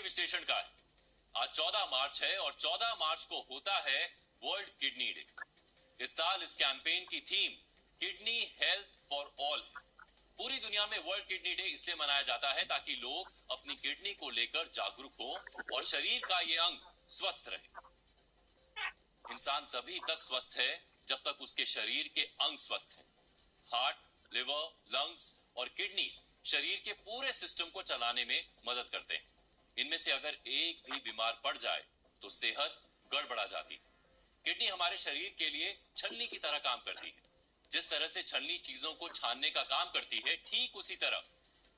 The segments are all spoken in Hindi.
विश्लेषण का है। आज 14 मार्च है और 14 मार्च को होता है वर्ल्ड किडनी डे। इस साल इस कैंपेन की theme kidney health for all है। पूरी दुनिया में वर्ल्ड किडनी डे इसलिए मनाया जाता है ताकि लोग अपनी किडनी को लेकर जागरूक हो और शरीर का ये अंग स्वस्थ रहे। इंसान तभी तक स्वस्थ है जब तक उसके शरीर के अंग स्वस्थ हैं। हार्ट, लिवर, लंग्स और किडनी शरीर के पूरे सिस्टम को चलाने में मदद करते हैं। इनमें से अगर एक भी बीमार पड़ जाए तो सेहत गड़बड़ा जाती है। किडनी हमारे शरीर के लिए छलनी की तरह काम करती है। जिस तरह से छलनी चीजों को छानने का काम करती है, ठीक उसी तरह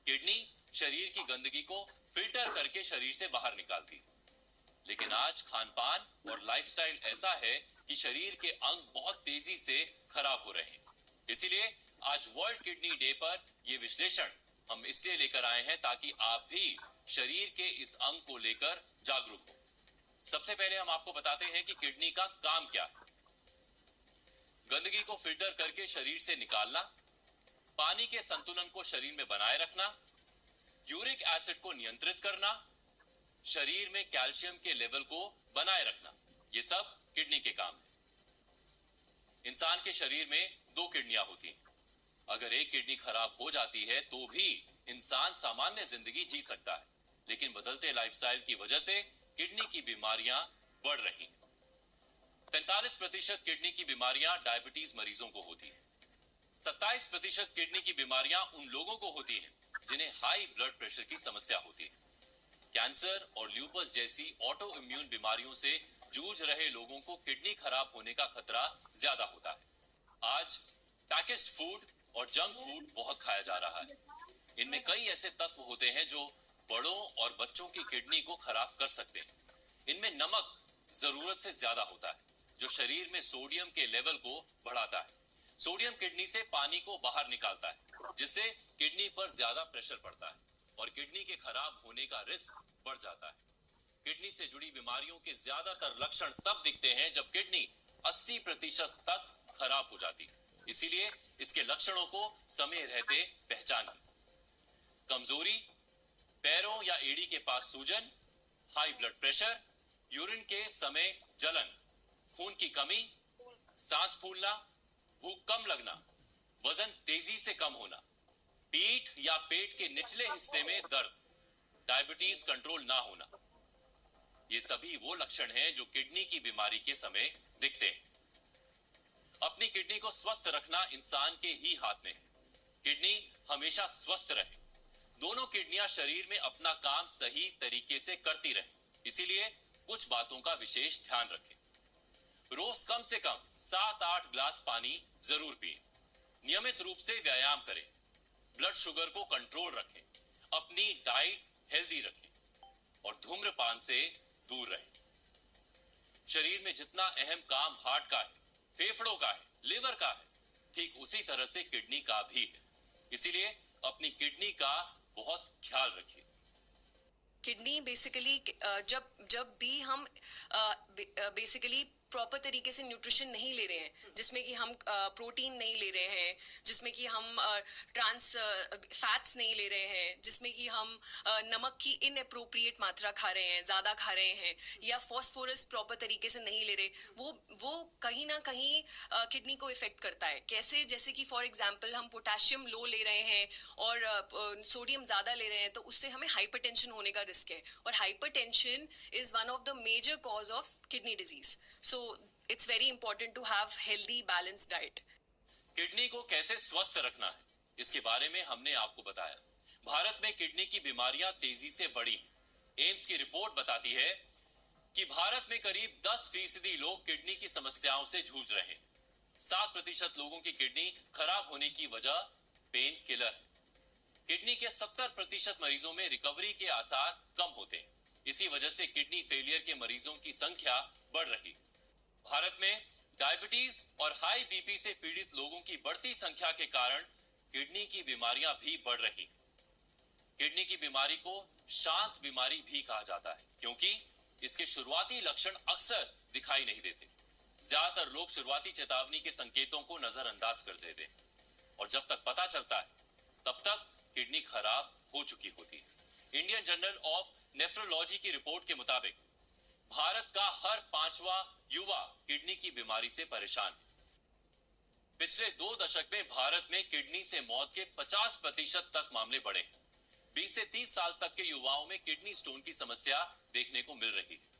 किडनी शरीर की गंदगी को फिल्टर करके शरीर से बाहर निकालती है। लेकिन आज खानपान और लाइफस्टाइल ऐसा है कि शरीर के अंग बहुत तेजी से खराब हो रहे हैं। इसीलिए आज वर्ल्ड किडनी डे पर यह विश्लेषण हम इसलिए लेकर आए हैं ताकि आप भी शरीर के इस अंग को लेकर जागरूक हो। सबसे पहले हम आपको बताते हैं कि किडनी का काम क्या है। गंदगी को फिल्टर करके शरीर से निकालना, पानी के संतुलन को शरीर में बनाए रखना, यूरिक एसिड को नियंत्रित करना, शरीर में कैल्शियम के लेवल को बनाए रखना, ये सब किडनी के काम है। इंसान के शरीर में 2 किडनियां होती हैं। अगर एक किडनी खराब हो जाती है तो भी इंसान सामान्य जिंदगी जी सकता है, लेकिन बदलते लाइफस्टाइल की वजह से किडनी की बीमारियां बढ़ रही हैं। 45% किडनी की बीमारियां डायबिटीज मरीजों को होती है। 27% किडनी की बीमारियां उन लोगों को होती हैं जिन्हें हाई ब्लड प्रेशर की समस्या होती है। कैंसर और ल्यूपस जैसी ऑटो इम्यून बीमारियों से जूझ रहे लोगों को किडनी खराब होने का खतरा ज्यादा होता है। आज पैकेज्ड फूड और जंक फूड बहुत खाया जा रहा है। इनमें कई ऐसे तत्व होते हैं जो बड़ों और बच्चों की किडनी को खराब कर सकते हैं। इनमें नमक जरूरत से ज्यादा होता है जो शरीर में सोडियम के लेवल को बढ़ाता है। सोडियम किडनी से पानी को बाहर निकालता है जिससे किडनी पर ज्यादा प्रेशर पड़ता है और किडनी के खराब होने का रिस्क बढ़ जाता है। किडनी से जुड़ी बीमारियों के ज्यादातर लक्षण तब दिखते हैं जब किडनी 80% तक खराब हो जाती है। इसीलिए इसके लक्षणों को समय रहते पहचानिए। कमजोरी, पैरों या एड़ी के पास सूजन, हाई ब्लड प्रेशर, यूरिन के समय जलन, खून की कमी, सांस फूलना, भूख कम लगना, वजन तेजी से कम होना, पीठ या पेट के निचले हिस्से में दर्द, डायबिटीज कंट्रोल ना होना, ये सभी वो लक्षण हैं जो किडनी की बीमारी के समय दिखते हैं। अपनी किडनी को स्वस्थ रखना इंसान के ही हाथ में है। किडनी हमेशा स्वस्थ रहे, दोनों किडनियां शरीर में अपना काम सही तरीके से करती रहे, इसीलिए कुछ बातों का विशेष ध्यान रखें। रोज कम से कम 7-8 ग्लास पानी जरूर पिएं। नियमित रूप से व्यायाम करें, ब्लड शुगर को कंट्रोल रखें, अपनी डाइट हेल्दी रखें और धूम्रपान से दूर रहें। शरीर में जितना अहम काम हार्ट का है, फेफड़ों का है, लिवर का है, ठीक उसी तरह से किडनी का भी है। इसीलिए अपनी किडनी का बहुत ख्याल रखिए। किडनी बेसिकली जब जब भी हम बेसिकली प्रॉपर तरीके से न्यूट्रिशन नहीं ले रहे हैं, जिसमें कि हम प्रोटीन नहीं ले रहे हैं, जिसमें कि हम ट्रांस फैट्स नहीं ले रहे हैं, जिसमें कि हम नमक की इनअप्रोप्रिएट मात्रा खा रहे हैं, ज़्यादा खा रहे हैं, या फॉस्फोरस प्रॉपर तरीके से नहीं ले रहे, वो कहीं ना कहीं किडनी को इफेक्ट करता है। कैसे? जैसे कि फॉर एग्जांपल हम पोटेशियम लो ले रहे हैं और सोडियम ज़्यादा ले रहे हैं, तो उससे हमें हाइपरटेंशन होने का रिस्क है, और hypertension is one of the major cause of kidney disease. So it's very important to have healthy balanced diet. Kidney को कैसे स्वस्थ रखना है, इसके बारे में हमने आपको बताया। भारत में किडनी की बीमारियां तेजी से बढ़ी हैं। एम्स की रिपोर्ट बताती है कि भारत में करीब 10% लोग किडनी की समस्याओं से जूझ रहे हैं। 7% लोगों की किडनी खराब होने की वजह पेन किलर है। किडनी के 70% मरीजों में रिकवरी के आसार कम होते हैं। इसी वजह से किडनी फेलियर के मरीजों की संख्या बढ़ रही है। भारत में डायबिटीज और हाई बीपी से पीड़ित लोगों की बढ़ती संख्या के कारण किडनी की बीमारियां भी बढ़ रही हैं। किडनी की बीमारी को शांत बीमारी भी कहा जाता है क्योंकि इसके शुरुआती लक्षण अक्सर दिखाई नहीं देते। ज्यादातर लोग शुरुआती चेतावनी के संकेतों को नजरअंदाज कर देते हैं और जब तक पता चलता है तब तक किडनी खराब हो चुकी होती है। इंडियन जर्नल ऑफ नेफ्रोलॉजी की रिपोर्ट के मुताबिक भारत का हर 5वां युवा किडनी की बीमारी से परेशान है। पिछले 2 दशक में भारत में किडनी से मौत के 50% तक मामले बढ़े हैं। 20 से 30 साल तक के युवाओं में किडनी स्टोन की समस्या देखने को मिल रही है।